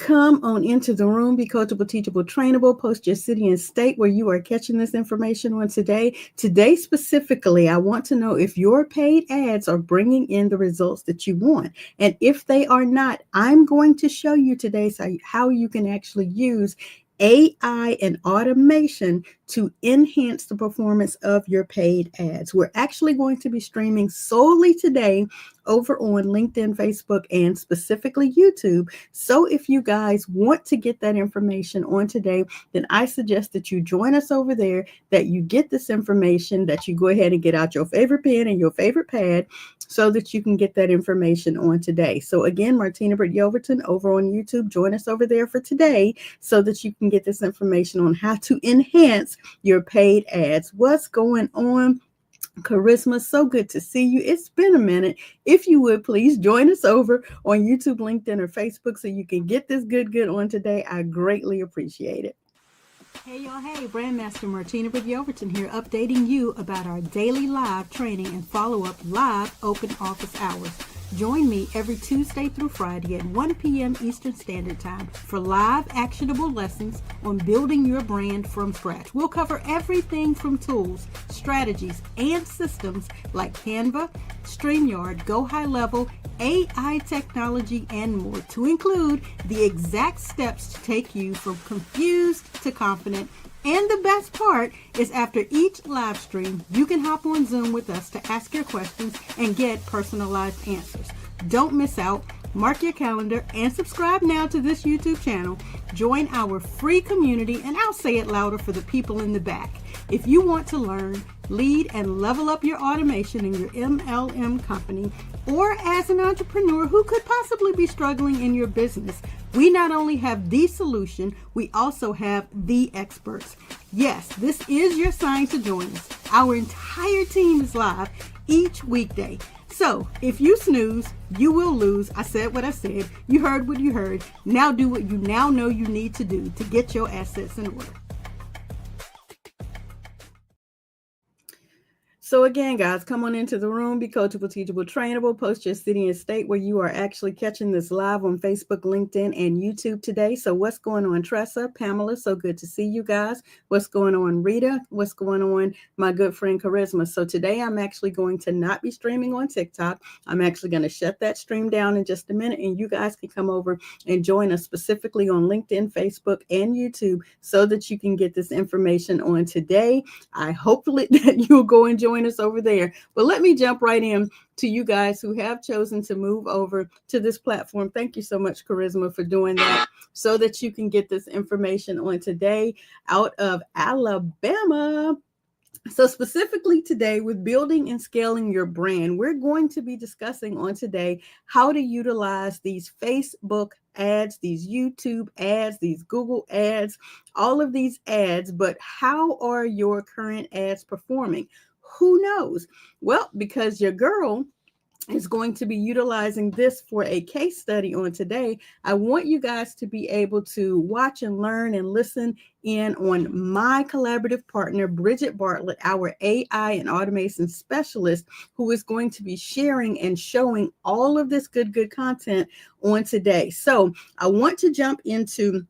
Come on into the room, be coachable, teachable, trainable. Post your city and state where you are catching this information on today. Today, specifically, I want to know if your paid ads are bringing in the results that you want. And if they are not, I'm going to show you today how you can actually use AI and automation to enhance the performance of your paid ads. We're actually going to be streaming solely today over on LinkedIn, Facebook, and specifically YouTube. So if you guys want to get that information on today, then I suggest that you join us over there, that you get this information, that you go ahead and get out your favorite pen and your favorite pad so that you can get that information on today. So again, Martina, Britt, Yelverton over on YouTube, join us over there for today so that you can get this information on how to enhance your paid ads. What's going on? Charisma, so good to see you. It's been a minute. If you would please join us over on YouTube, LinkedIn, or Facebook so you can get this good on today. I greatly appreciate it. Hey y'all, hey, Brandmaster Martina with Yelverton here, updating you about our daily live training and follow-up live open office hours. Join me every Tuesday through Friday at 1 p.m. Eastern Standard Time for live actionable lessons on building your brand from scratch. We'll cover everything from tools, strategies, and systems like Canva, StreamYard, Go High Level, AI technology, and more, to include the exact steps to take you from confused to confident. And the best part is after each live stream, you can hop on Zoom with us to ask your questions and get personalized answers. Don't miss out. Mark your calendar and subscribe now to this YouTube channel. Join our free community, and I'll say it louder for the people in the back. If you want to learn, lead, and level up your automation in your MLM company, or as an entrepreneur who could possibly be struggling in your business, we not only have the solution, we also have the experts. Yes, this is your sign to join us. Our entire team is live each weekday. So if you snooze, you will lose. I said what I said. You heard what you heard. Now do what you now know you need to do to get your assets in order. So again, guys, come on into the room, be coachable, teachable, trainable. Post your city and state where you are actually catching this live on Facebook, LinkedIn, and YouTube today. So what's going on, Tressa, Pamela? So good to see you guys. What's going on, Rita? What's going on, my good friend Charisma? So today I'm actually going to not be streaming on TikTok. I'm actually going to shut that stream down in just a minute, and you guys can come over and join us specifically on LinkedIn, Facebook, and YouTube so that you can get this information on today. I hopefully that you'll go and join us over there. But let me jump right in to you guys who have chosen to move over to this platform. Thank you so much, Charisma, for doing that so that you can get this information on today out of Alabama. So specifically today, with building and scaling your brand, we're going to be discussing on today how to utilize these Facebook ads, these YouTube ads, these Google ads, all of these ads, but how are your current ads performing? Who knows? Well, because your girl is going to be utilizing this for a case study on today, I want you guys to be able to watch and learn and listen in on my collaborative partner, Bridget Bartlett, our AI and automation specialist, who is going to be sharing and showing all of this good content on today. So I want to jump into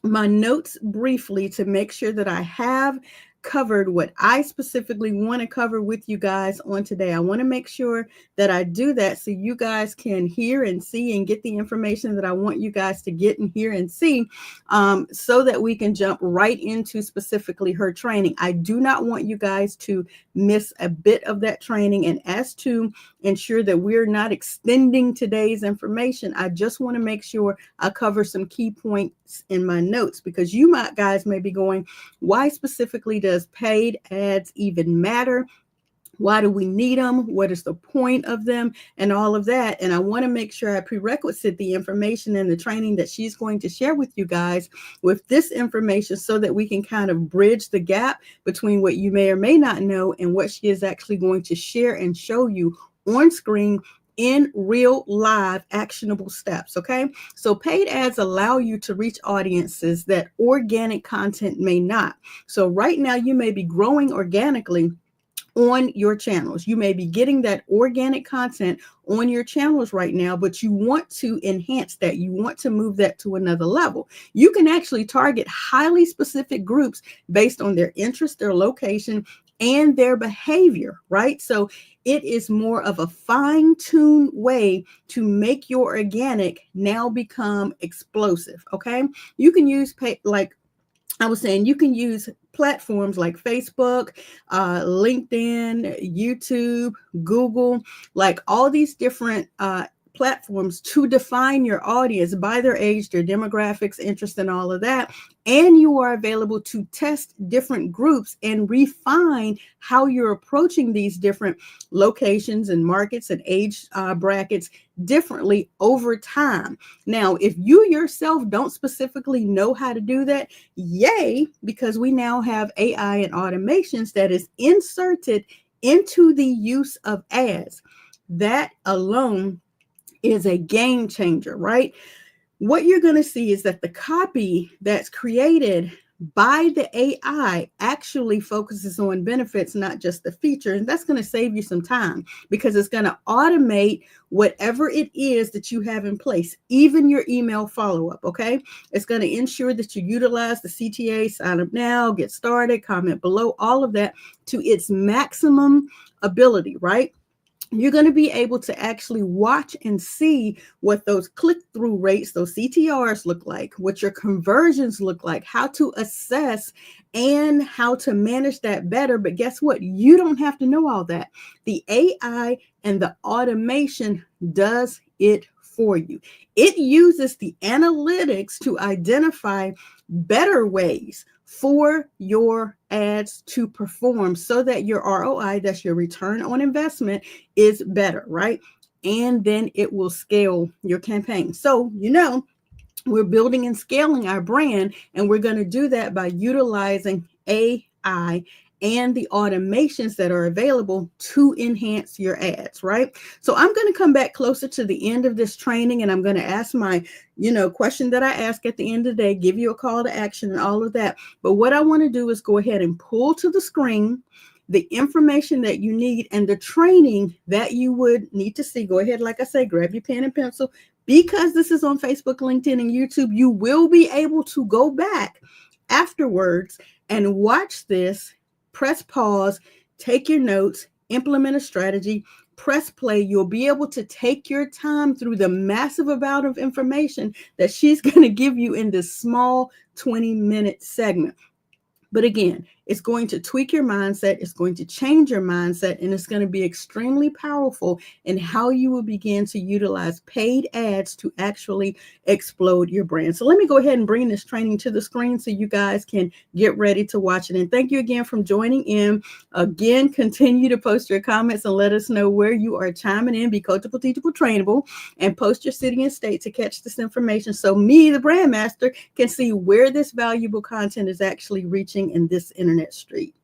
my notes briefly to make sure that I have covered what I specifically want to cover with you guys on today. I want to make sure that I do that so you guys can hear and see and get the information that I want you guys to get and hear and see, so that we can jump right into specifically her training. I do not want you guys to miss a bit of that training. And as to ensure that we're not extending today's information, I just want to make sure I cover some key points in my notes, because you guys may be going, why specifically does paid ads even matter? Why do we need them? What is the point of them? And all of that. And I want to make sure I prerequisite the information and the training that she's going to share with you guys with this information so that we can kind of bridge the gap between what you may or may not know and what she is actually going to share and show you on screen in real live actionable steps. Okay. So paid ads allow you to reach audiences that organic content may not. So right now you may be growing organically on your channels. You may be getting that organic content on your channels right now, but you want to enhance that. You want to move that to another level. You can actually target highly specific groups based on their interest, their location, and their behavior, right? So it is more of a fine-tuned way to make your organic now become explosive, okay? You can use like I was saying, you can use platforms like Facebook, LinkedIn, YouTube, Google, like all these different platforms to define your audience by their age, their demographics, interest, and all of that. And you are available to test different groups and refine how you're approaching these different locations and markets and age brackets differently over time. Now, if you yourself don't specifically know how to do that, yay, because we now have AI and automations that is inserted into the use of ads. That alone is a game changer, right? What you're going to see is that the copy that's created by the AI actually focuses on benefits, not just the feature. And that's going to save you some time because it's going to automate whatever it is that you have in place, even your email follow-up, okay? It's going to ensure that you utilize the CTA, sign up now, get started, comment below, all of that to its maximum ability, right? You're going to be able to actually watch and see what those click-through rates, those CTRs look like, what your conversions look like, how to assess and how to manage that better. But guess what? You don't have to know all that. The AI and the automation does it for you. It uses the analytics to identify better ways for your ads to perform so that your ROI, that's your return on investment, is better, right? And then it will scale your campaign. So, we're building and scaling our brand, and we're going to do that by utilizing AI and the automations that are available to enhance your ads, right? So I'm going to come back closer to the end of this training, and I'm going to ask my, question that I ask at the end of the day, give you a call to action and all of that. But what I want to do is go ahead and pull to the screen the information that you need and the training that you would need to see. Go ahead, like I say, grab your pen and pencil. Because this is on Facebook, LinkedIn, and YouTube, you will be able to go back afterwards and watch this, press pause, take your notes, implement a strategy, press play. You'll be able to take your time through the massive amount of information that she's going to give you in this small 20-minute segment. But again, it's going to tweak your mindset, it's going to change your mindset, and it's going to be extremely powerful in how you will begin to utilize paid ads to actually explode your brand. So let me go ahead and bring this training to the screen so you guys can get ready to watch it. And thank you again for joining in. Again, continue to post your comments and let us know where you are chiming in. Be coachable, teachable, trainable, and post your city and state to catch this information so me, the brand master, can see where this valuable content is actually reaching in this internet street.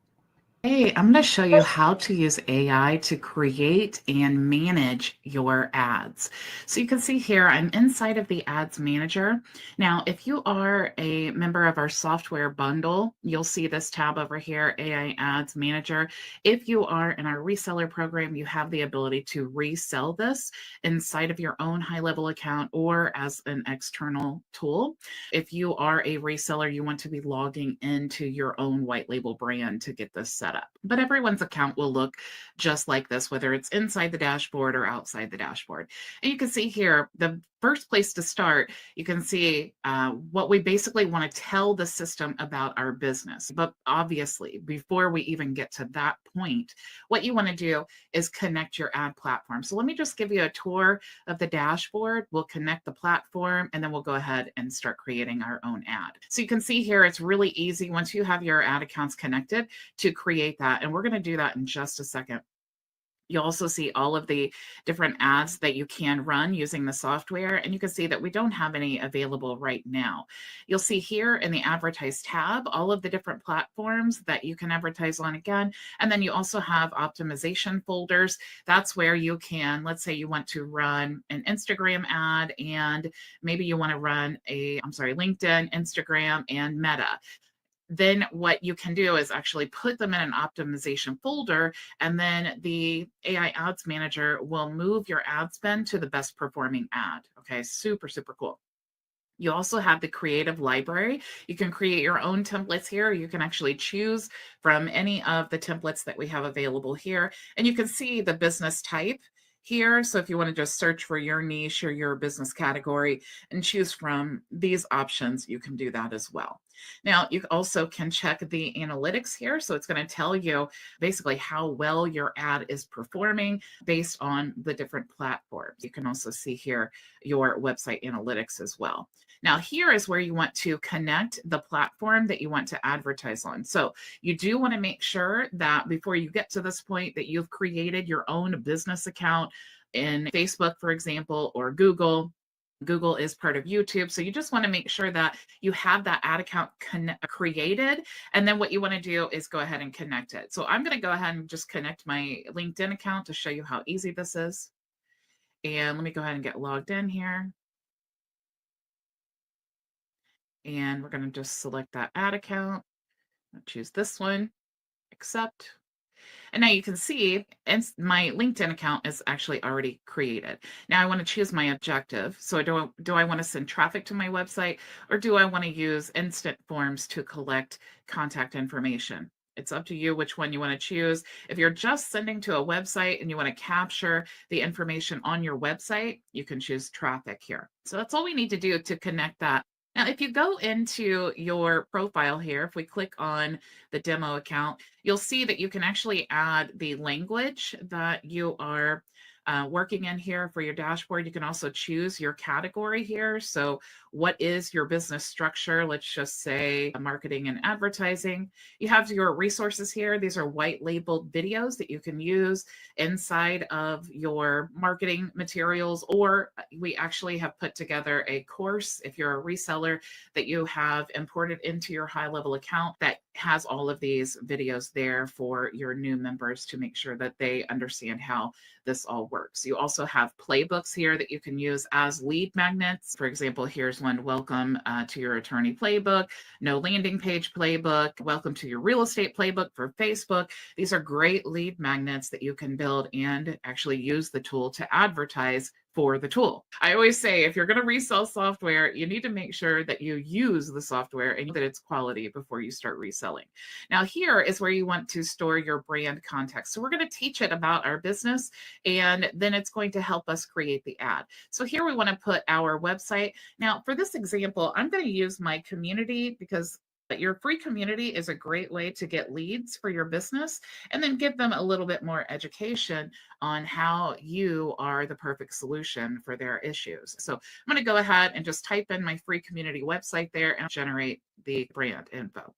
Hey, I'm going to show you how to use AI to create and manage your ads. So you can see here, I'm inside of the Ads Manager. Now, if you are a member of our software bundle, you'll see this tab over here, AI Ads Manager. If you are in our reseller program, you have the ability to resell this inside of your own high-level account or as an external tool. If you are a reseller, you want to be logging into your own white label brand to get this set up. But everyone's account will look just like this, whether it's inside the dashboard or outside the dashboard. And you can see here, the first place to start, you can see what we basically want to tell the system about our business. But obviously, before we even get to that point, what you want to do is connect your ad platform. So let me just give you a tour of the dashboard. We'll connect the platform, and then we'll go ahead and start creating our own ad. So you can see here, it's really easy once you have your ad accounts connected to create that. And we're going to do that in just a second. You'll also see all of the different ads that you can run using the software, and you can see that we don't have any available right now. You'll see here in the Advertise tab, all of the different platforms that you can advertise on again, and then you also have optimization folders. That's where you can, let's say you want to run an Instagram ad, and maybe you want to run LinkedIn, Instagram, and Meta. then what you can do is actually put them in an optimization folder, and then the AI ads manager will move your ad spend to the best performing ad. Okay, super, super cool. You also have the creative library. You can create your own templates here. You can actually choose from any of the templates that we have available here. And you can see the business type here. So if you want to just search for your niche or your business category and choose from these options, you can do that as well. Now, you also can check the analytics here. So it's going to tell you basically how well your ad is performing based on the different platforms. You can also see here your website analytics as well. Now, here is where you want to connect the platform that you want to advertise on. So you do want to make sure that before you get to this point that you've created your own business account in Facebook, for example, or Google. Google is part of YouTube. So you just want to make sure that you have that ad account created. And then what you want to do is go ahead and connect it. So I'm going to go ahead and just connect my LinkedIn account to show you how easy this is. And let me go ahead and get logged in here. And we're going to just select that ad account. I'll choose this one, accept. And now you can see my LinkedIn account is actually already created. Now I want to choose my objective. So do I want to send traffic to my website, or do I want to use instant forms to collect contact information? It's up to you which one you want to choose. If you're just sending to a website and you want to capture the information on your website, you can choose traffic here. So that's all we need to do to connect that. Now, if you go into your profile here, if we click on the demo account, you'll see that you can actually add the language that you are working in here for your dashboard. You can also choose your category here. So what is your business structure? Let's just say marketing and advertising. You have your resources here. These are white labeled videos that you can use inside of your marketing materials, or we actually have put together a course if you're a reseller that you have imported into your high level account that has all of these videos there for your new members to make sure that they understand how this all works. You also have playbooks here that you can use as lead magnets. For example, here's one, welcome to your attorney playbook, no landing page playbook, welcome to your real estate playbook for Facebook. These are great lead magnets that you can build and actually use the tool to advertise for the tool. I always say, if you're going to resell software, you need to make sure that you use the software and that it's quality before you start reselling. Now, here is where you want to store your brand context. So we're going to teach it about our business, and then it's going to help us create the ad. So here we want to put our website. Now, for this example, I'm going to use my community because your free community is a great way to get leads for your business and then give them a little bit more education on how you are the perfect solution for their issues. So I'm going to go ahead and just type in my free community website there and generate the brand info.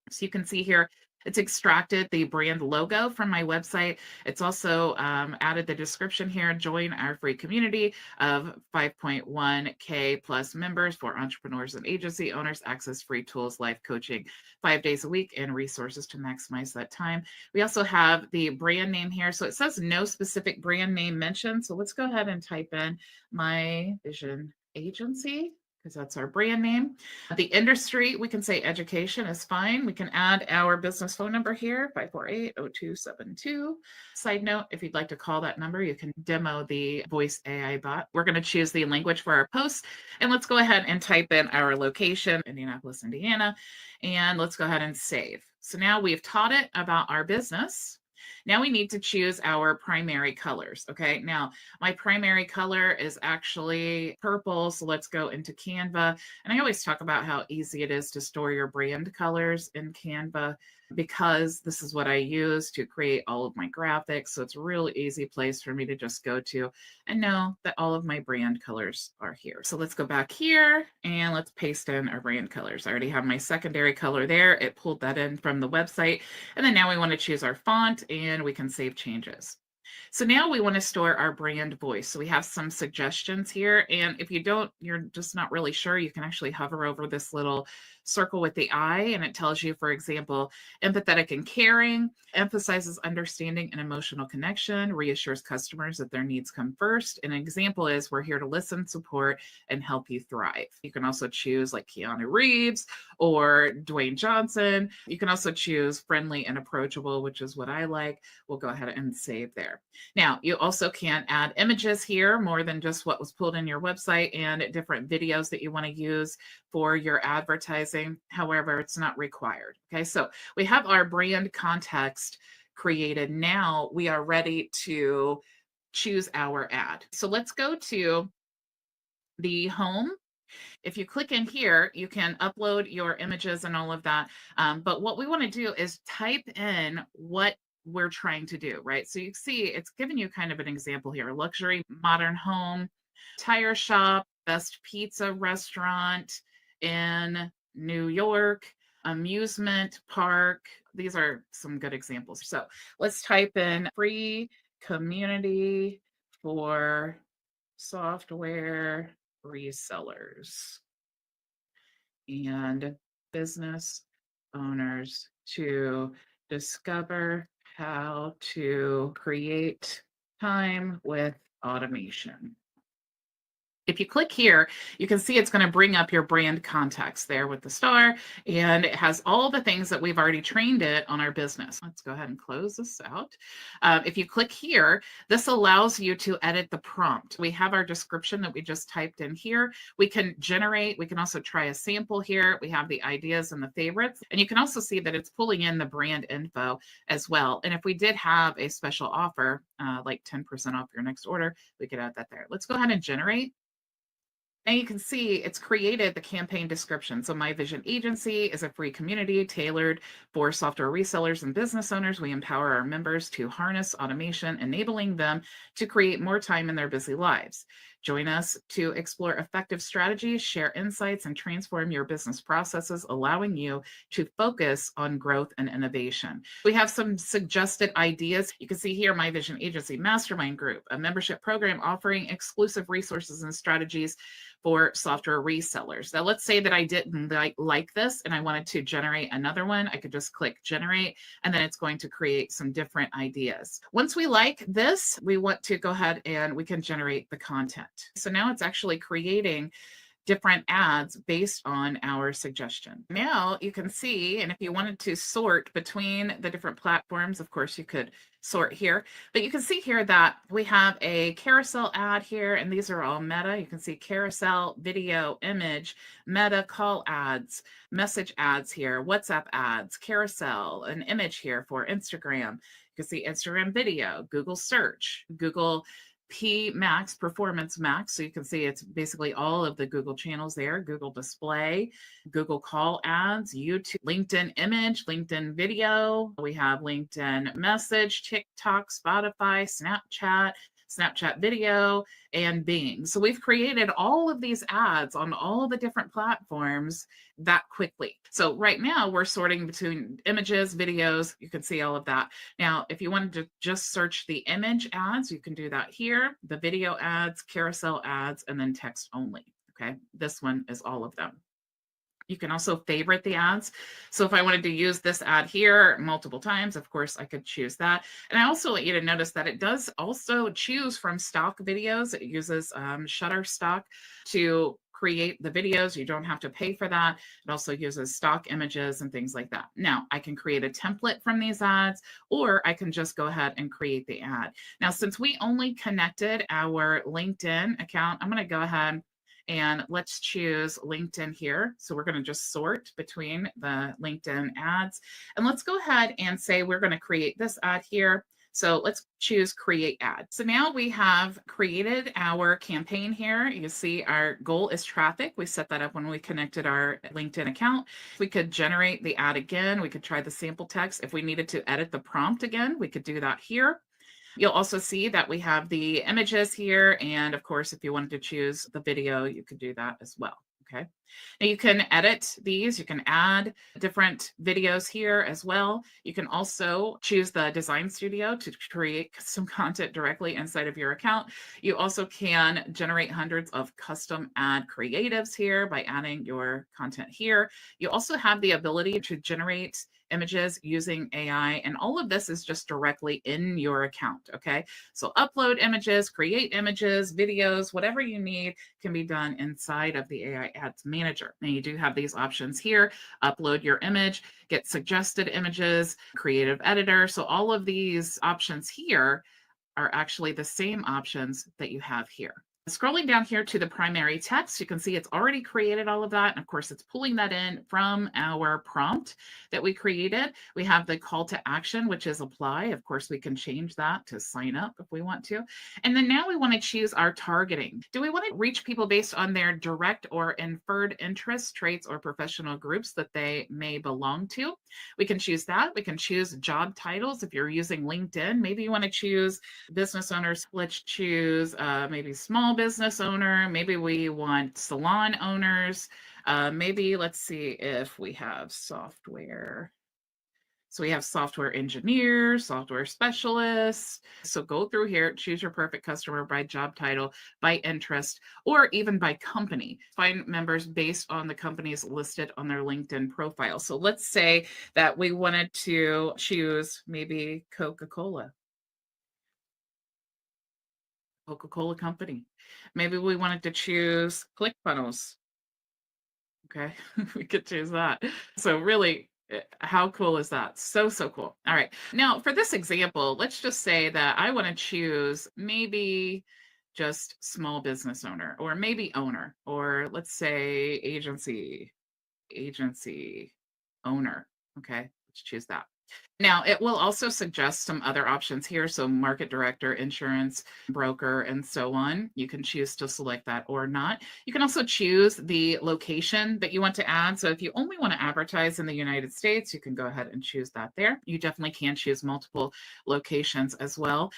So you can see here, it's extracted the brand logo from my website. It's also added the description here, join our free community of 5.1K plus members for entrepreneurs and agency owners, access free tools, life coaching 5 days a week, and resources to maximize that time. We also have the brand name here. So it says no specific brand name mentioned. So let's go ahead and type in My Vision Agency, because that's our brand name. The industry, we can say education is fine. We can add our business phone number here, 548-0272. Side note, if you'd like to call that number, you can demo the voice AI bot. We're going to choose the language for our post, and let's go ahead and type in our location, Indianapolis, Indiana, and let's go ahead and save. So now we've taught it about our business. Now we need to choose our primary colors. Okay, now my primary color is actually purple. So let's go into Canva. And I always talk about how easy it is to store your brand colors in Canva, because this is what I use to create all of my graphics. So it's a really easy place for me to just go to and know that all of my brand colors are here. So let's go back here and let's paste in our brand colors. I already have my secondary color there. It pulled that in from the website. And then now we want to choose our font and we can save changes. So now we want to store our brand voice. So we have some suggestions here. And if you don't, you're just not really sure, you can actually hover over this little circle with the eye, and it tells you, for example, empathetic and caring, emphasizes understanding and emotional connection, reassures customers that their needs come first. An example is, we're here to listen, support, and help you thrive. You can also choose like Keanu Reeves or Dwayne Johnson. You can also choose friendly and approachable, which is what I like. We'll go ahead and save there. Now, you also can add images here, more than just what was pulled in your website, and different videos that you want to use for your advertising. However, it's not required. Okay, so we have our brand context created. Now we are ready to choose our ad. So let's go to the home. If you click in here, you can upload your images and all of that. But what we want to do is type in what we're trying to do, right? So you see it's giving you kind of an example here: luxury modern home, tire shop, best pizza restaurant in New York, amusement park. These are some good examples. So let's type in free community for software resellers and business owners to discover how to create time with automation. If you click here, you can see it's going to bring up your brand context there with the star, and it has all the things that we've already trained it on our business. Let's go ahead and close this out. If you click here, this allows you to edit the prompt. We have our description that we just typed in here. We can generate, we can also try a sample here. We have the ideas and the favorites, and you can also see that it's pulling in the brand info as well. And if we did have a special offer, like 10% off your next order, we could add that there. Let's go ahead and generate. And you can see it's created the campaign description. So My Vision Agency is a free community tailored for software resellers and business owners. We empower our members to harness automation, enabling them to create more time in their busy lives. Join us to explore effective strategies, share insights, and transform your business processes, allowing you to focus on growth and innovation. We have some suggested ideas. You can see here My Vision Agency Mastermind Group, a membership program offering exclusive resources and strategies for software resellers. Now, let's say that I didn't like this and I wanted to generate another one. I could just click generate, and then it's going to create some different ideas. Once we like this, we want to go ahead and we can generate the content. So now it's actually creating different ads based on our suggestion. Now you can see, and if you wanted to sort between the different platforms, of course you could sort here, but you can see here that we have a carousel ad here, and these are all meta. You can see carousel, video, image, meta, call ads, message ads here, WhatsApp ads, carousel, an image here for Instagram. You can see Instagram video, Google search, Google P Max, Performance Max. So you can see it's basically all of the Google channels there, Google Display, Google Call Ads, YouTube, LinkedIn Image, LinkedIn Video. We have LinkedIn Message, TikTok, Spotify, Snapchat Video, and Bing. So we've created all of these ads on all the different platforms that quickly. So right now we're sorting between images, videos. You can see all of that. Now, if you wanted to just search the image ads, you can do that here, the video ads, carousel ads, and then text only. Okay, this one is all of them. You can also favorite the ads. So if I wanted to use this ad here multiple times, of course, I could choose that. And I also want you to notice that it does also choose from stock videos. It uses Shutterstock to create the videos. You don't have to pay for that. It also uses stock images and things like that. Now, I can create a template from these ads, or I can just go ahead and create the ad. Now, since we only connected our LinkedIn account, I'm going to go ahead and let's choose LinkedIn here. So we're going to just sort between the LinkedIn ads. And let's go ahead and say we're going to create this ad here. So let's choose create ad. So now we have created our campaign here. You see our goal is traffic. We set that up when we connected our LinkedIn account. We could generate the ad again. We could try the sample text. If we needed to edit the prompt again, we could do that here. You'll also see that we have the images here. And of course, if you wanted to choose the video, you could do that as well. Okay. Now you can edit these. You can add different videos here as well. You can also choose the design studio to create some content directly inside of your account. You also can generate hundreds of custom ad creatives here by adding your content here. You also have the ability to generate images using AI, and all of this is just directly in your account. Okay. So upload images, create images, videos, whatever you need can be done inside of the AI Ads Manager. And you do have these options here: upload your image, get suggested images, creative editor. So all of these options here are actually the same options that you have here. Scrolling down here to the primary text, you can see it's already created all of that. And of course, it's pulling that in from our prompt that we created. We have the call to action, which is apply. Of course, we can change that to sign up if we want to. And then now we want to choose our targeting. Do we want to reach people based on their direct or inferred interests, traits, or professional groups that they may belong to? We can choose that. We can choose job titles. If you're using LinkedIn, maybe you want to choose business owners. Let's choose maybe small business owner. Maybe we want salon owners. Maybe let's see if we have software. So we have software engineers, software specialists. So go through here, choose your perfect customer by job title, by interest, or even by company. Find members based on the companies listed on their LinkedIn profile. So let's say that we wanted to choose maybe Coca-Cola company. Maybe we wanted to choose ClickFunnels. Okay, we could choose that. So really, how cool is that? So cool. All right. Now for this example, let's just say that I want to choose maybe just small business owner, or maybe owner, or let's say agency owner. Okay, let's choose that. Now, it will also suggest some other options here. So market director, insurance broker, and so on. You can choose to select that or not. You can also choose the location that you want to add. So if you only want to advertise in the United States, you can go ahead and choose that there. You definitely can choose multiple locations as well.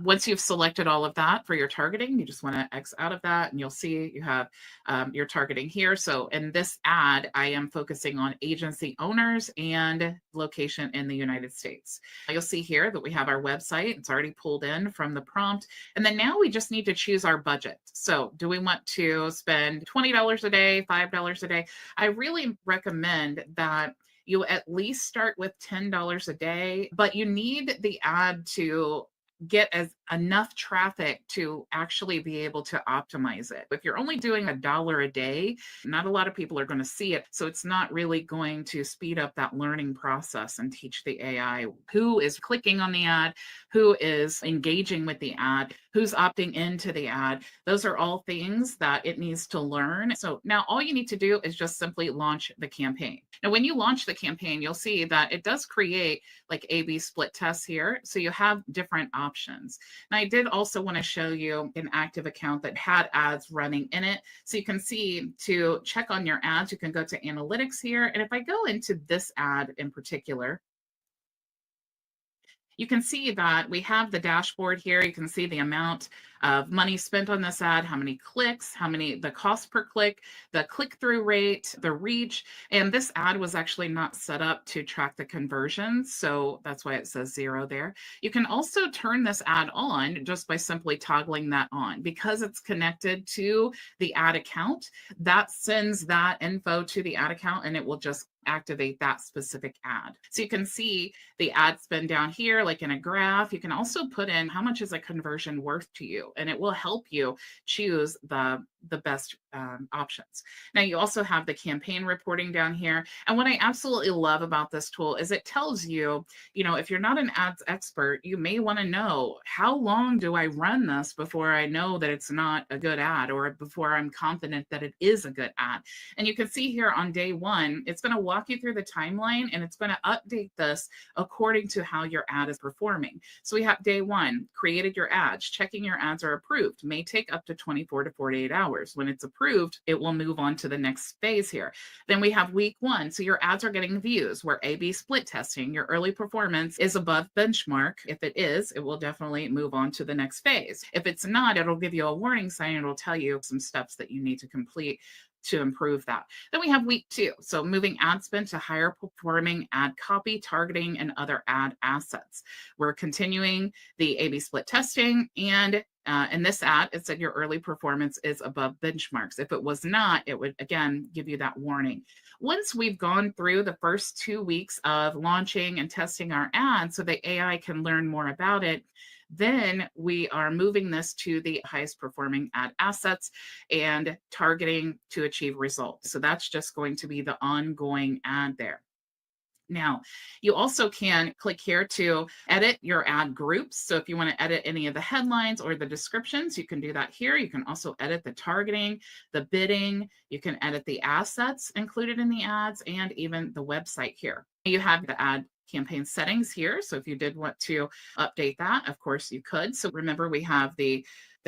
Once you've selected all of that for your targeting, you just want to X out of that, and you'll see you have your targeting here. So in this ad, I am focusing on agency owners and location in the United States. You'll see here that we have our website. It's already pulled in from the prompt. And then now we just need to choose our budget. So do we want to spend $20 a day, $5 a day? I really recommend that you at least start with $10 a day, but you need the ad to get enough traffic to actually be able to optimize it. If you're only doing $1 a day, not a lot of people are going to see it. So it's not really going to speed up that learning process and teach the AI who is clicking on the ad, who is engaging with the ad, who's opting into the ad. Those are all things that it needs to learn. So now all you need to do is just simply launch the campaign. Now, when you launch the campaign, you'll see that it does create like A/B split tests here. So you have different options. And I did also want to show you an active account that had ads running in it. So you can see to check on your ads, you can go to analytics here. And if I go into this ad in particular, you can see that we have the dashboard here. You can see the amount of money spent on this ad, how many clicks, the cost per click, the click-through rate, the reach. And this ad was actually not set up to track the conversions. So that's why it says 0 there. You can also turn this ad on just by simply toggling that on. Because it's connected to the ad account, that sends that info to the ad account, and it will just activate that specific ad. So you can see the ad spend down here, like in a graph. You can also put in how much is a conversion worth to you, and it will help you choose the best options. Now you also have the campaign reporting down here. And what I absolutely love about this tool is it tells you, if you're not an ads expert, you may want to know, how long do I run this before I know that it's not a good ad, or before I'm confident that it is a good ad? And you can see here on day 1, it's going to walk you through the timeline, and it's going to update this according to how your ad is performing. So we have day 1, created your ads, checking your ads are approved, may take up to 24 to 48 hours. When it's approved, it will move on to the next phase here. Then we have week 1. So your ads are getting views. We're A/B split testing. Your early performance is above benchmark. If it is, it will definitely move on to the next phase. If it's not, it'll give you a warning sign. It'll tell you some steps that you need to complete to improve that. Then we have week 2. So moving ad spend to higher performing ad copy, targeting, and other ad assets. We're continuing the A/B split testing, and in this ad, it said your early performance is above benchmarks. If it was not, it would again give you that warning. Once we've gone through the first 2 weeks of launching and testing our ad so the AI can learn more about it, then we are moving this to the highest performing ad assets and targeting to achieve results. So that's just going to be the ongoing ad there. Now, you also can click here to edit your ad groups. So if you want to edit any of the headlines or the descriptions, you can do that here. You can also edit the targeting, the bidding, you can edit the assets included in the ads, and even the website here. You have the ad campaign settings here. So if you did want to update that, of course you could. So remember, we have the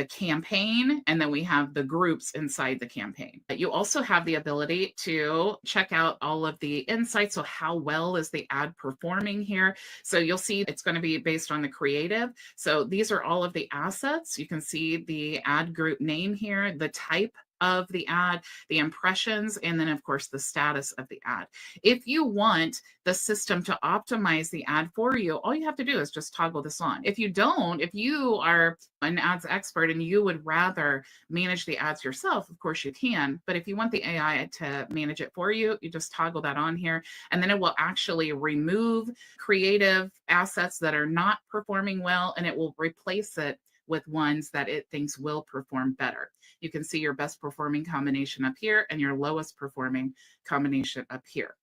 campaign, and then we have the groups inside the campaign. You also have the ability to check out all of the insights. So how well is the ad performing here? So you'll see it's going to be based on the creative. So these are all of the assets. You can see the ad group name here, the type of the ad, the impressions, and then of course the status of the ad. If you want the system to optimize the ad for you, all you have to do is just toggle this on. If you don't, if you are an ads expert and you would rather manage the ads yourself, of course you can. But if you want the AI to manage it for you, you just toggle that on here, and then it will actually remove creative assets that are not performing well, and it will replace it with ones that it thinks will perform better. You can see your best performing combination up here and your lowest performing combination up here.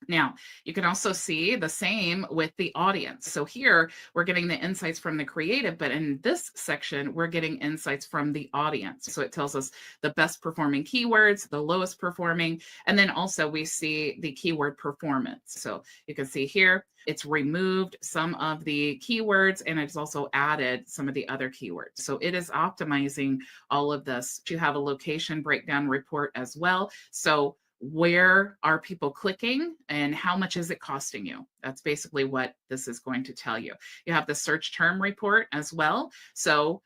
Now, you can also see the same with the audience. So here we're getting the insights from the creative, but in this section, we're getting insights from the audience. So it tells us the best performing keywords, the lowest performing, and then also we see the keyword performance. So you can see here, it's removed some of the keywords and it's also added some of the other keywords. So it is optimizing all of this. You have a location breakdown report as well. So where are people clicking and how much is it costing you? That's basically what this is going to tell you. You have the search term report as well. So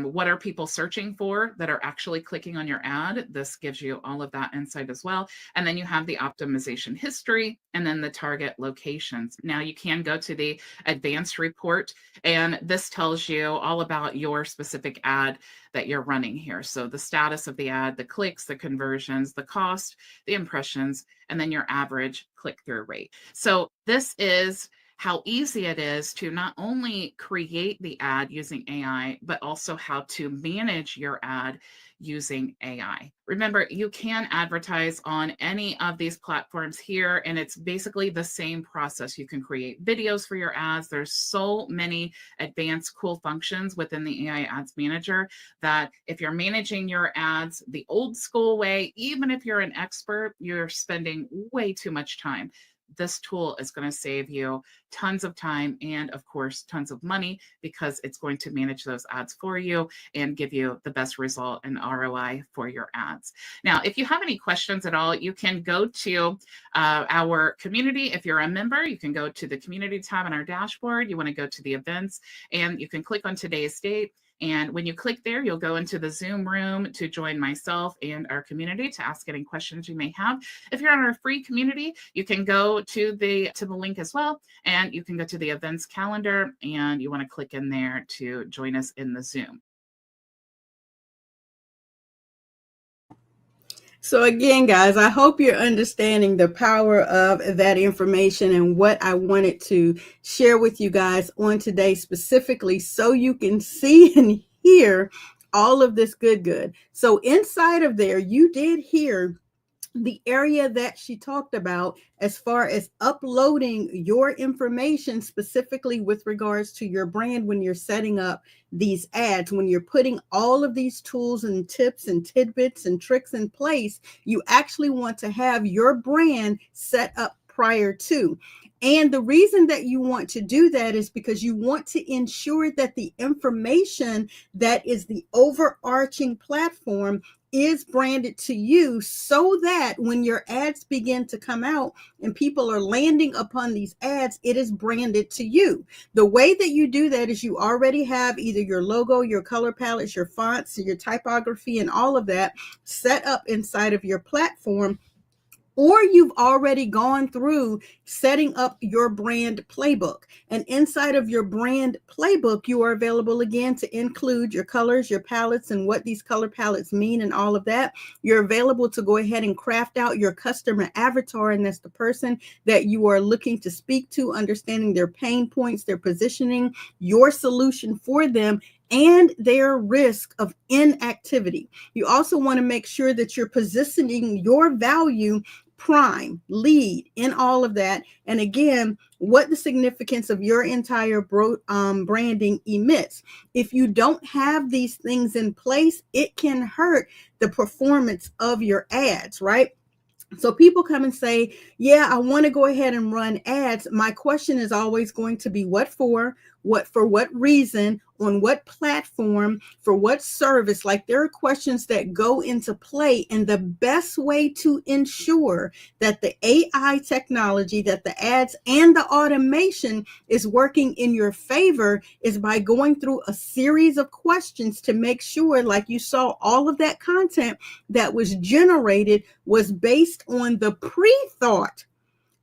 what are people searching for that are actually clicking on your ad? This gives you all of that insight as well. And then you have the optimization history and then the target locations. Now you can go to the advanced report, and this tells you all about your specific ad that you're running here. So the status of the ad, the clicks, the conversions, the cost, the impressions, and then your average click-through rate. So this is how easy it is to not only create the ad using AI, but also how to manage your ad using AI. Remember, you can advertise on any of these platforms here, and it's basically the same process. You can create videos for your ads. There's so many advanced cool functions within the AI Ads Manager that if you're managing your ads the old school way, even if you're an expert, you're spending way too much time. This tool is going to save you tons of time and, of course, tons of money, because it's going to manage those ads for you and give you the best result and ROI for your ads. Now, if you have any questions at all, you can go to our community. If you're a member, you can go to the community tab on our dashboard. You want to go to the events, and you can click on today's date. And when you click there, you'll go into the Zoom room to join myself and our community to ask any questions you may have. If you're on our free community, you can go to the link as well, and you can go to the events calendar, and you want to click in there to join us in the Zoom. So again, guys, I hope you're understanding the power of that information and what I wanted to share with you guys on today specifically, so you can see and hear all of this good. So inside of there, you did hear the area that she talked about as far as uploading your information specifically with regards to your brand when you're setting up these ads. When you're putting all of these tools and tips and tidbits and tricks in place, you actually want to have your brand set up prior to. And the reason that you want to do that is because you want to ensure that the information that is the overarching platform is branded to you, so that when your ads begin to come out and people are landing upon these ads, it is branded to you. The way that you do that is you already have either your logo, your color palettes, your fonts, your typography, and all of that set up inside of your platform, or you've already gone through setting up your brand playbook. And inside of your brand playbook, you are available again to include your colors, your palettes, and what these color palettes mean and all of that. You're available to go ahead and craft out your customer avatar, and that's the person that you are looking to speak to, understanding their pain points, their positioning, your solution for them, and their risk of inactivity. You also want to make sure that you're positioning your value prime, lead in all of that. And again, what the significance of your entire branding emits. If you don't have these things in place, it can hurt the performance of your ads, right? So people come and say, yeah, I want to go ahead and run ads. My question is always going to be what for what reason, on what platform, for what service. Like, there are questions that go into play. And the best way to ensure that the AI technology, that the ads and the automation is working in your favor is by going through a series of questions to make sure, like you saw, all of that content that was generated was based on the pre-thought,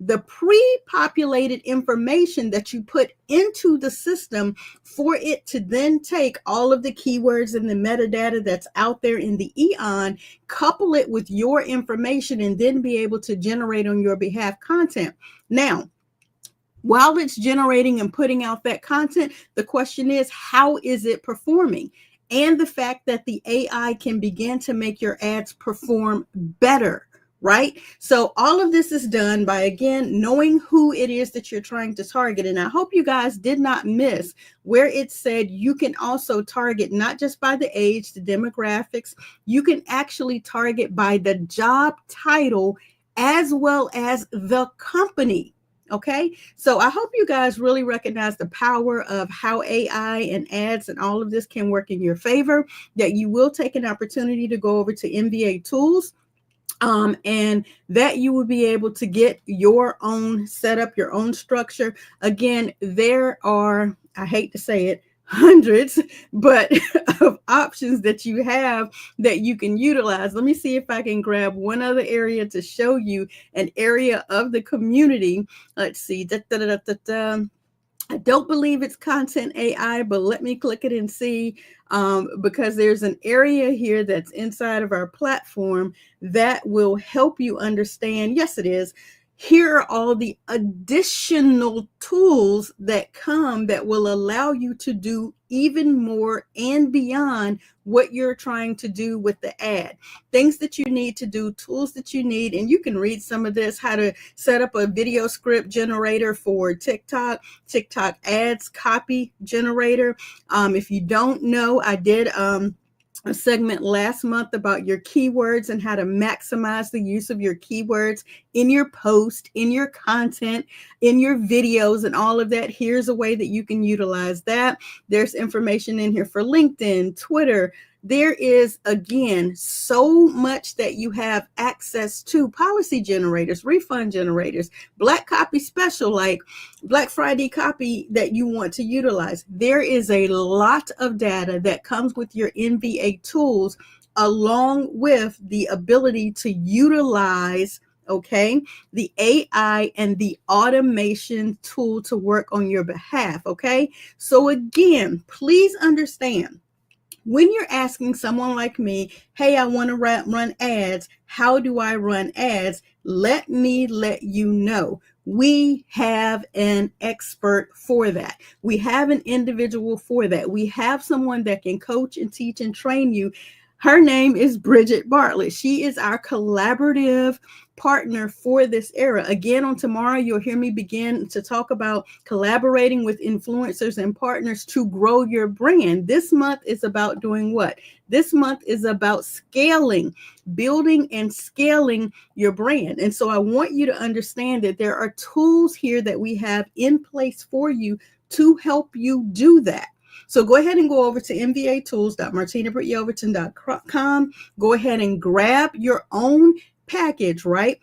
the pre-populated information that you put into the system for it to then take all of the keywords and the metadata that's out there in the eon, couple it with your information, and then be able to generate on your behalf content. Now, while it's generating and putting out that content, the question is, how is it performing? And the fact that the AI can begin to make your ads perform better, right? So all of this is done by, again, knowing who it is that you're trying to target. And I hope you guys did not miss where it said you can also target not just by the age, the demographics, you can actually target by the job title as well as the company. Okay, so I hope you guys really recognize the power of how AI and ads and all of this can work in your favor, that you will take an opportunity to go over to MVA Tools, and that you will be able to get your own setup, your own structure. Again, there are, I hate to say it, hundreds, but of options that you have that you can utilize. Let me see if I can grab one other area to show you an area of the community. Let's see. I don't believe it's content AI, but let me click it and see, because there's an area here that's inside of our platform that will help you understand. Yes, it is. Here are all the additional tools that come that will allow you to do even more and beyond what you're trying to do with the ad. Things that you need to do, tools that you need, and you can read some of this, how to set up a video script generator for TikTok ads, copy generator. If you don't know, I did a segment last month about your keywords and how to maximize the use of your keywords in your post, in your content, in your videos, and all of that. Here's a way that you can utilize that. There's information in here for LinkedIn, Twitter. There is, again, so much that you have access to. Policy generators, refund generators, Black Copy Special, like Black Friday copy that you want to utilize. There is a lot of data that comes with your NVA tools, along with the ability to utilize, okay, the AI and the automation tool to work on your behalf. Okay, so again, please understand, when you're asking someone like me, hey, I want to run ads, how do I run ads? Let me let you know. We have an expert for that. We have an individual for that. We have someone that can coach and teach and train you. Her name is Bridget Bartlett. She is our collaborative partner for this era. Again, on tomorrow, you'll hear me begin to talk about collaborating with influencers and partners to grow your brand. This month is about doing what? This month is about scaling, building and scaling your brand. And so I want you to understand that there are tools here that we have in place for you to help you do that. So go ahead and go over to mvatools.martinabrityelverton.com. Go ahead and grab your own package, right?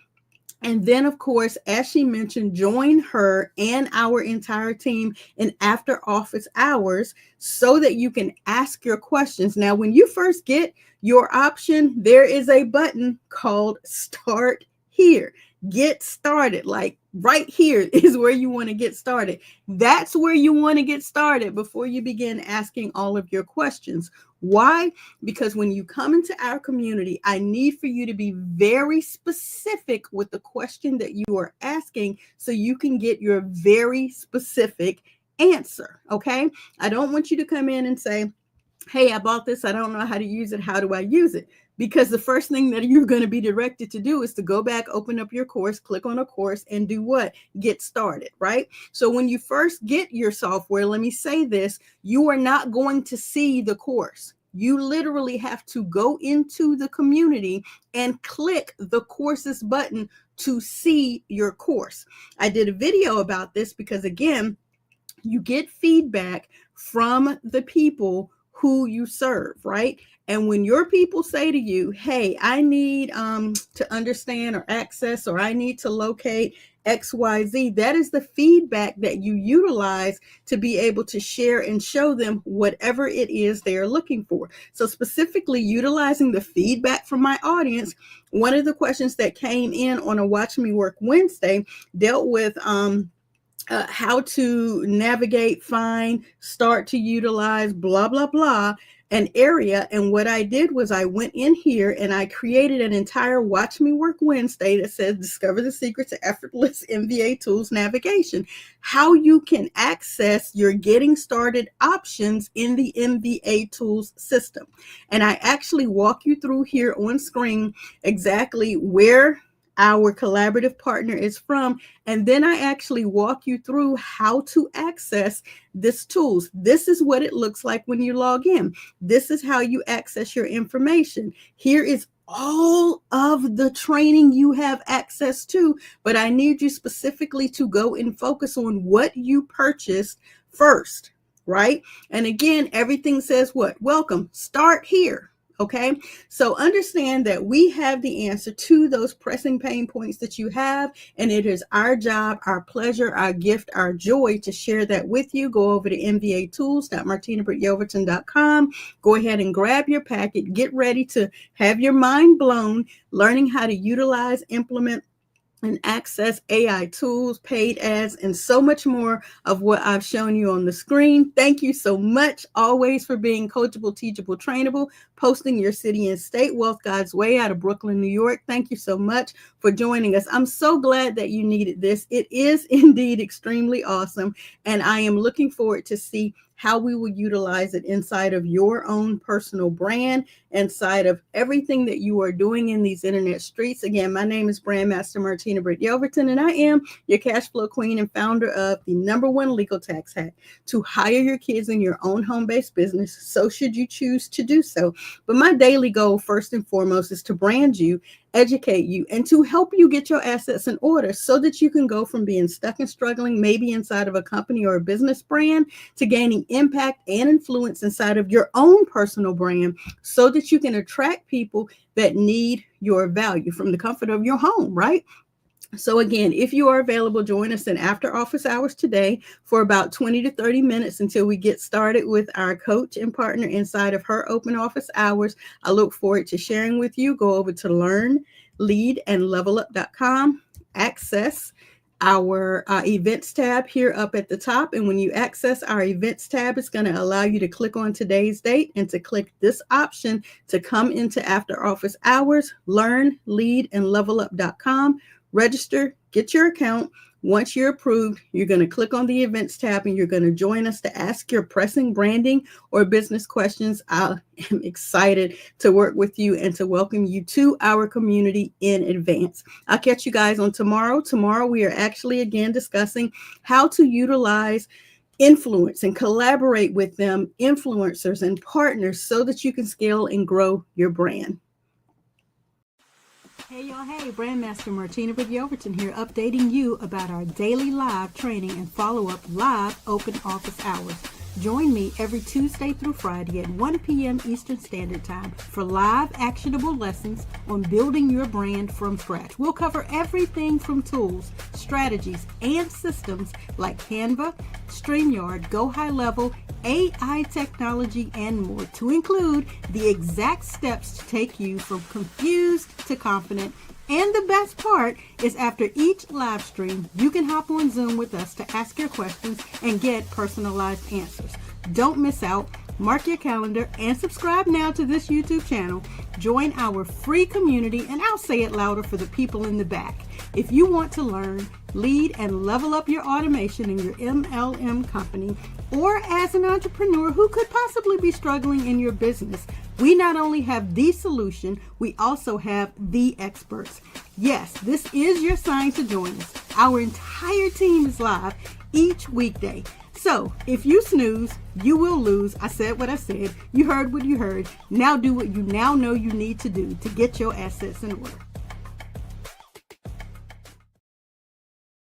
And then, of course, as she mentioned, join her and our entire team in after office hours so that you can ask your questions. Now, when you first get your option, there is a button called Start Here. Get started. Like right here is where you want to get started. That's where you want to get started before you begin asking all of your questions. Why? Because when you come into our community, I need for you to be very specific with the question that you are asking so you can get your very specific answer. Okay. I don't want you to come in and say, hey, I bought this. I don't know how to use it. How do I use it? Because the first thing that you're going to be directed to do is to go back, open up your course, click on a course, and do what? Get started, right? So when you first get your software, let me say this, you are not going to see the course. You literally have to go into the community and click the courses button to see your course. I did a video about this because, again, you get feedback from the people who you serve, right? And when your people say to you, hey, I need to understand or access, or I need to locate XYZ, that is the feedback that you utilize to be able to share and show them whatever it is they're looking for. So specifically utilizing the feedback from my audience, one of the questions that came in on a Watch Me Work Wednesday dealt with how to navigate, find, start to utilize, blah, blah, blah, an area. And what I did was I went in here and I created an entire Watch Me Work Wednesday that says, discover the secrets of effortless MVA tools navigation, how you can access your getting started options in the MVA tools system. And I actually walk you through here on screen exactly where our collaborative partner is from. And then I actually walk you through how to access this tools. This is what it looks like when you log in. This is how you access your information. Here is all of the training you have access to, but I need you specifically to go and focus on what you purchased first, right? And again, everything says what? Welcome, start here. Okay, so understand that we have the answer to those pressing pain points that you have, and it is our job, our pleasure, our gift, our joy to share that with you. Go over to mvatools.martinabrityelverton.com. Go ahead and grab your packet. Get ready to have your mind blown, learning how to utilize, implement, and access AI tools, paid ads, and so much more of what I've shown you on the screen. Thank you so much always for being coachable, teachable, trainable, posting your city and state, Wealth God's Way out of Brooklyn, New York. Thank you so much for joining us. I'm so glad that you needed this. It is indeed extremely awesome, and I am looking forward to see how we will utilize it inside of your own personal brand, inside of everything that you are doing in these internet streets. Again, my name is Brand Master Martina Britt Yelverton, and I am your cash flow queen and founder of the #1 legal tax hack to hire your kids in your own home-based business. So should you choose to do so. But my daily goal, first and foremost, is to brand you, educate you, and to help you get your assets in order so that you can go from being stuck and struggling, maybe inside of a company or a business brand, to gaining impact and influence inside of your own personal brand so that you can attract people that need your value from the comfort of your home, right? So again, if you are available, join us in after office hours today for about 20 to 30 minutes until we get started with our coach and partner inside of her open office hours. I look forward to sharing with you. Go over to learn, lead, and levelup.com, access our events tab here up at the top. And when you access our events tab, it's going to allow you to click on today's date and to click this option to come into after office hours, learn, lead, and levelup.com. Register, get your account. Once you're approved, you're going to click on the events tab and you're going to join us to ask your pressing branding or business questions. I am excited to work with you and to welcome you to our community in advance. I'll catch you guys on tomorrow. Tomorrow, we are actually again discussing how to utilize influence and collaborate with them, influencers and partners, so that you can scale and grow your brand. Hey y'all, hey, Brandmaster Martina Britt Yelverton here, updating you about our daily live training and follow-up live open office hours. Join me every Tuesday through Friday at 1 p.m. Eastern Standard Time for live actionable lessons on building your brand from scratch. We'll cover everything from tools, strategies, and systems like Canva, StreamYard, Go High Level, AI technology, and more, to include the exact steps to take you from confused to confident. And the best part is, after each live stream, you can hop on Zoom with us to ask your questions and get personalized answers. Don't miss out. Mark your calendar and subscribe now to this YouTube channel. Join our free community, and I'll say it louder for the people in the back. If you want to learn, lead, and level up your automation in your MLM company, or as an entrepreneur who could possibly be struggling in your business, we not only have the solution, we also have the experts. Yes, this is your sign to join us. Our entire team is live each weekday. So if you snooze, you will lose. I said what I said. You heard what you heard. Now do what you now know you need to do to get your assets in order.